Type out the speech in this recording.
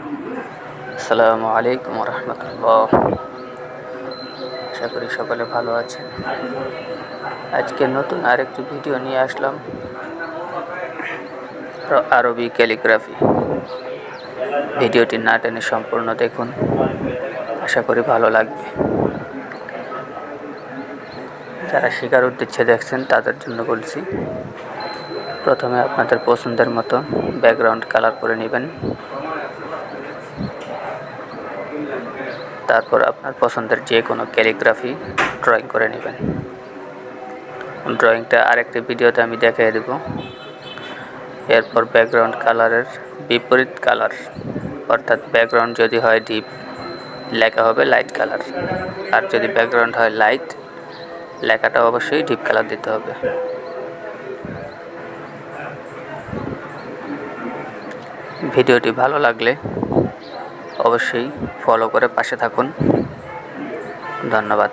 আসসালামু আলাইকুম রহমতুল্লাহ। আশা করি সকলে ভালো আছেন। আজকে নতুন আরেকটি ভিডিও নিয়ে আসলাম, আরবি ক্যালিগ্রাফি। ভিডিওটি না টেনে সম্পূর্ণ দেখুন, আশা করি ভালো লাগবে। যারা শেখার উদ্দেশ্যে দেখছেন তাদের জন্য বলছি, প্রথমে আপনাদের পছন্দের মতো ব্যাকগ্রাউন্ড কালার করে নেবেন। তারপর আপনার পছন্দের যে কোনো ক্যালিগ্রাফি ড্রয়িং করে নেবেন। ড্রয়িংটা আরেকটি ভিডিওতে আমি দেখিয়ে দেব। এরপর ব্যাকগ্রাউন্ড কালারের বিপরীত কালার, অর্থাৎ ব্যাকগ্রাউন্ড যদি হয় ডিপ, লেখা হবে লাইট কালার, আর যদি ব্যাকগ্রাউন্ড হয় লাইট, লেখাটা অবশ্যই ডিপ কালার দিতে হবে। ভিডিওটি ভালো লাগলে অবশ্যই ফলো করে পাশে থাকুন। ধন্যবাদ।